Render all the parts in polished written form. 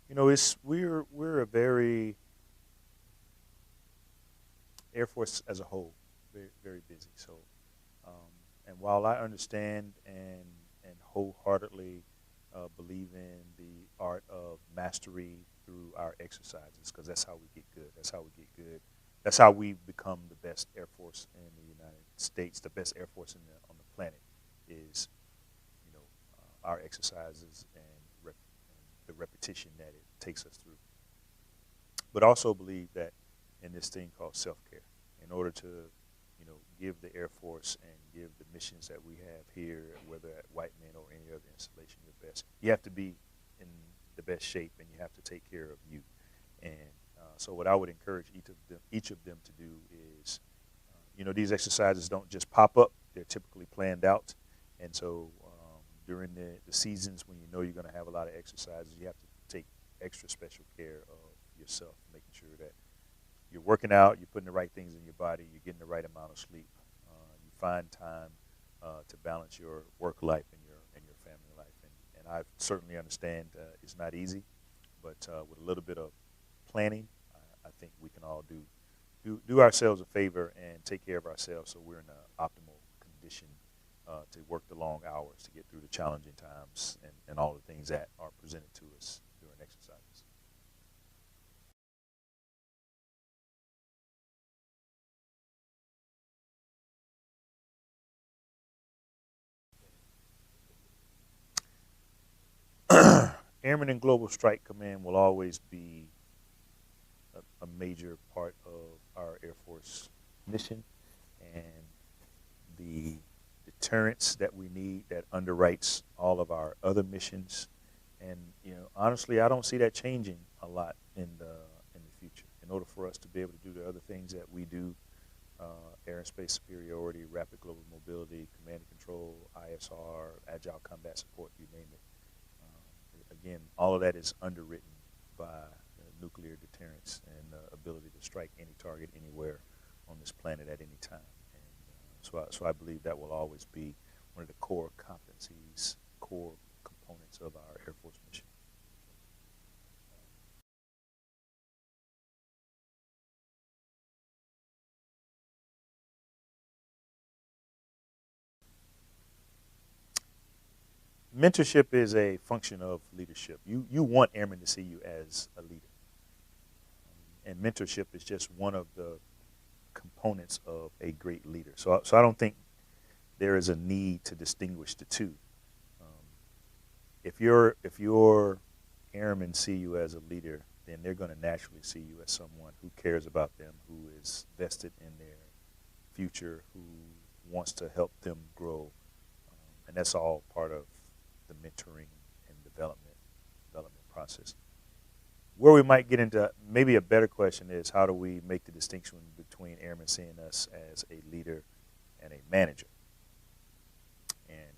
You know, we're a very Air Force as a whole, very very busy. So, and while I understand and wholeheartedly believe in the art of mastery through our exercises, because that's how we get good. That's how we get good. That's how we become the best Air Force in the United States, the best Air Force on the planet, is our exercises and the repetition that it takes us through. But also believe that in this thing called self-care, in order to, give the Air Force and give the missions that we have here, whether at Whiteman or any other installation, your best, you have to be in the best shape, and you have to take care of you. And so, what I would encourage each of them to do is, these exercises don't just pop up; they're typically planned out. And so, during the seasons when you know you're going to have a lot of exercises, you have to take extra special care of yourself, making sure that you're working out, you're putting the right things in your body, you're getting the right amount of sleep. You find time to balance your work life and your family life. And I certainly understand it's not easy, but with a little bit of planning, I think we can all do ourselves a favor and take care of ourselves, so we're in an optimal condition to work the long hours to get through the challenging times and all the things that are presented to us during exercises. Airman and Global Strike Command will always be a major part of our Air Force mission, and the deterrence that we need that underwrites all of our other missions. And honestly, I don't see that changing a lot in the future. In order for us to be able to do the other things that we do, air and space superiority, rapid global mobility, command and control, ISR, agile combat support, you name it. Again, all of that is underwritten by nuclear deterrence and ability to strike any target anywhere on this planet at any time. And so I believe that will always be one of the core competencies, core components of our Air Force mission. Mentorship is a function of leadership. You want airmen to see you as a leader, and mentorship is just one of the components of a great leader. So I don't think there is a need to distinguish the two. Um, if your airmen see you as a leader, then they're going to naturally see you as someone who cares about them, who is vested in their future, who wants to help them grow, and that's all part of the mentoring and development process. Where we might get into maybe a better question is, how do we make the distinction between airmen seeing us as a leader and a manager? And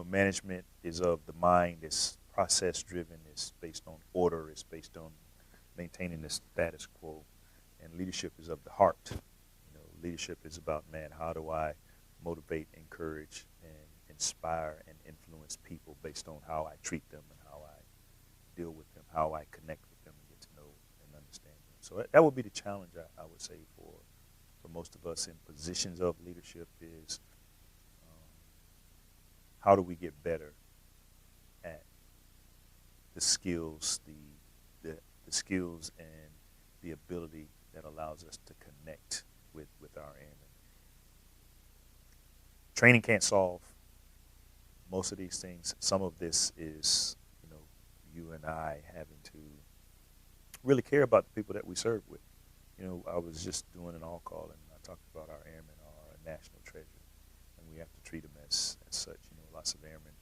management is of the mind. It's process driven. It's based on order. It's based on maintaining the status quo. And leadership is of the heart. Leadership is about, man, how do I motivate, encourage, and inspire and influence people based on how I treat them and how I deal with them, how I connect with them and get to know and understand them. So that would be the challenge, I would say, for most of us in positions of leadership is, how do we get better at the skills, the skills and the ability that allows us to connect with our airmen. Training can't solve most of these things. Some of this is, you and I having to really care about the people that we serve with. I was just doing an all call, and I talked about our airmen are a national treasure, and we have to treat them as such. Lots of airmen,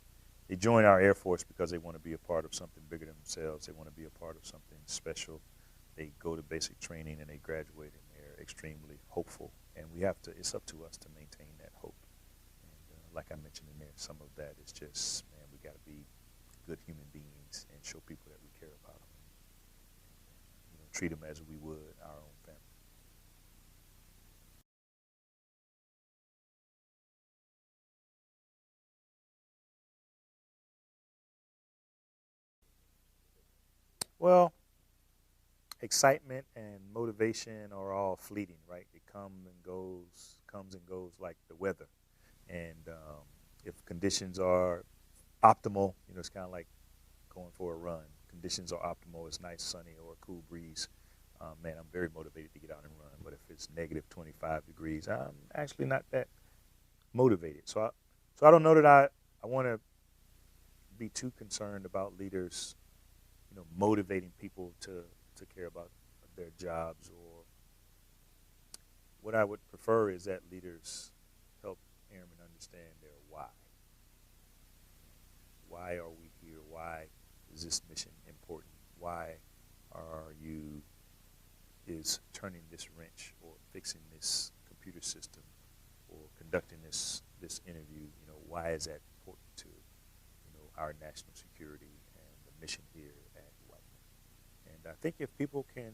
they join our Air Force because they want to be a part of something bigger than themselves. They want to be a part of something special. They go to basic training and they graduate, and they're extremely hopeful. And it's up to us to maintain that hope. And like I mentioned in there, some of that is just, man, we got to be good human beings and show people that we care about them, and treat them as we would our own family. Well, excitement and motivation are all fleeting, right? It comes and goes like the weather. And if conditions are optimal, it's kind of like going for a run. Conditions are optimal. It's nice, sunny, or a cool breeze. Man, I'm very motivated to get out and run. But if it's negative 25 degrees, I'm actually not that motivated. So I don't know that I want to be too concerned about leaders, motivating people to care about their jobs. Or what I would prefer is that leaders help airmen understand their why. Why are we here? Why is this mission important? Why are you is turning this wrench or fixing this computer system or conducting this interview? Why is that important to our national security and the mission here at Whiteman? And I think if people can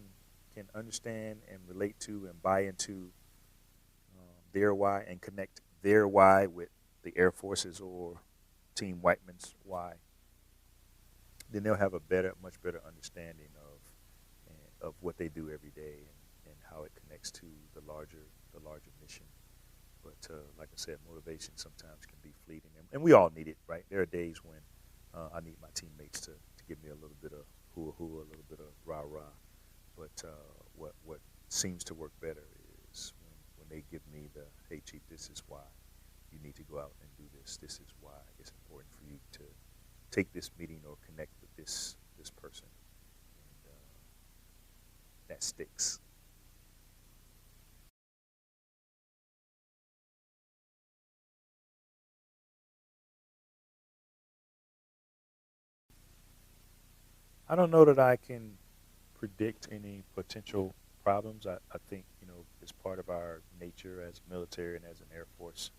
understand and relate to and buy into their why and connect their why with the Air Force's or Team Whiteman's why, then they'll have a much better understanding of what they do every day and how it connects to the larger mission. But like I said, motivation sometimes can be fleeting, and we all need it, right? There are days when I need my teammates to give me a little bit of hoo-hoo, a little bit of rah-rah. But what seems to work better is when they give me the, hey, Chief, this is why you need to go out and do this. This is why it's important for you to take this meeting or connect with this person. And that sticks. I don't know that I can predict any potential problems. I think, it's part of our nature as military and as an Air Force.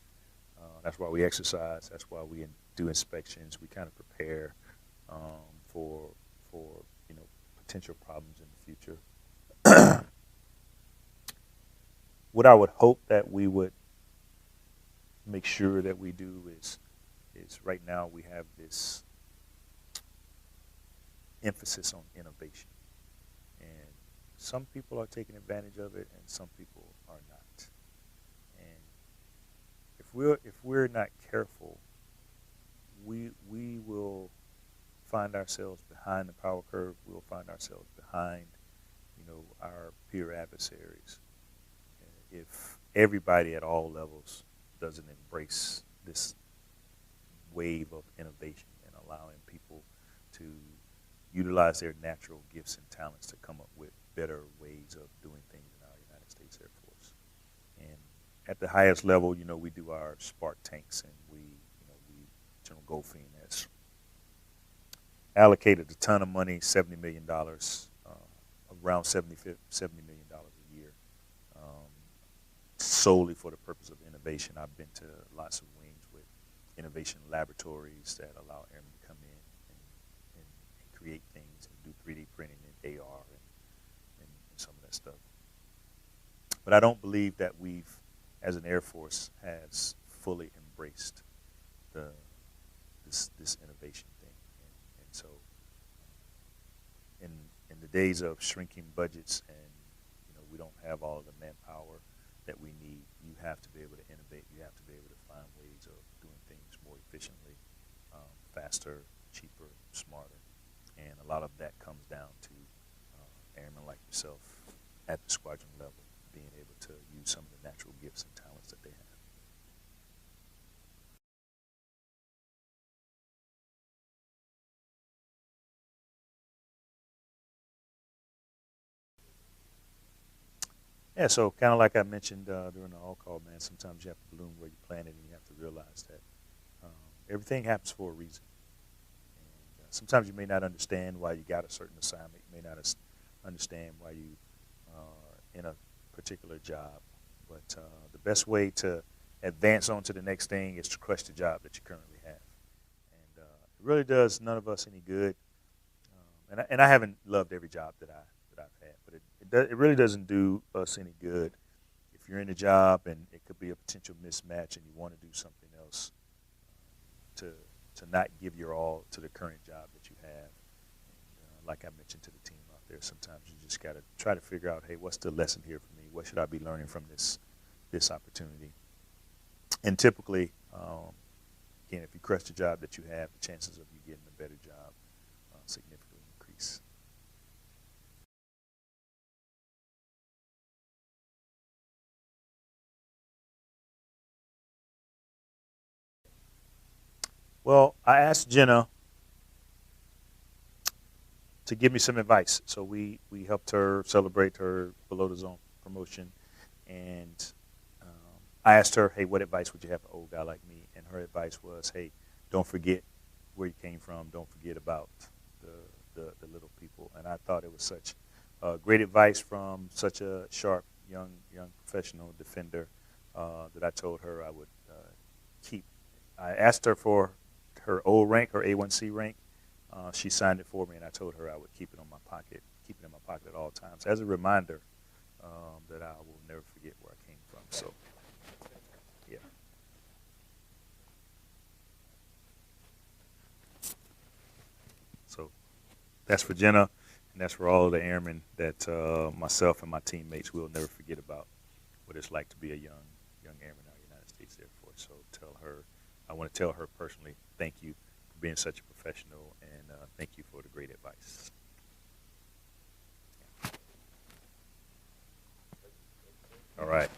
That's why we exercise. That's why we do inspections. We kind of prepare for potential problems in the future. What I would hope that we would make sure that we do is right now we have this emphasis on innovation, and some people are taking advantage of it, and some people are not. And if we're not careful, we will find ourselves behind the power curve. We'll find ourselves behind, our peer adversaries. If everybody at all levels doesn't embrace this wave of innovation and allowing people to utilize their natural gifts and talents to come up with better ways of doing things in our United States Air Force. And at the highest level, we do our Spark tanks, and General Goldfein has allocated a ton of money, $70 million, around $70 million a year, solely for the purpose of innovation. I've been to lots of wings with innovation laboratories that allow airmen to come in and create things and do 3D printing and AR and some of that stuff. But I don't believe that we've, as an Air Force, has fully embraced this innovation thing. And so in the days of shrinking budgets and we don't have all of the manpower that we need, you have to be able to innovate. You have to be able to find ways of doing things more efficiently, faster, cheaper, smarter. And a lot of that comes down to airmen like yourself at the squadron level being able to use some of the natural gifts and talents that they have. Yeah, so kind of like I mentioned during the all-call, man, sometimes you have to bloom where you planted, and you have to realize that everything happens for a reason. And sometimes you may not understand why you got a certain assignment. You may not understand why you are in a particular job. But the best way to advance on to the next thing is to crush the job that you currently have. And it really does none of us any good. And I haven't loved every job that I've had, but it really doesn't do us any good if you're in a job and it could be a potential mismatch and you want to do something else to not give your all to the current job that you have. And, a like I mentioned to the team out there, sometimes you just got to try to figure out, hey, what's the lesson here for me? What should I be learning from this opportunity? And typically, again, if you crush the job that you have, the chances of you getting a better job significantly increase. Well, I asked Jenna to give me some advice. So we helped her celebrate her below the zone promotion, and I asked her, hey, what advice would you have for an old guy like me? And her advice was, hey, don't forget where you came from. Don't forget about the little people. And I thought it was such great advice from such a sharp young professional defender that I told her I would keep. I asked her for her O rank, her A1C rank. She signed it for me, and I told her I would keep it on my pocket, keep it in my pocket at all times, as a reminder that I will never forget where I came from. So, yeah. So that's for Jenna, and that's for all of the airmen that myself and my teammates will never forget about what it's like to be a young airman in the United States Air Force. So I want to tell her personally, thank you for being such a professional, and thank you for the great advice. All right.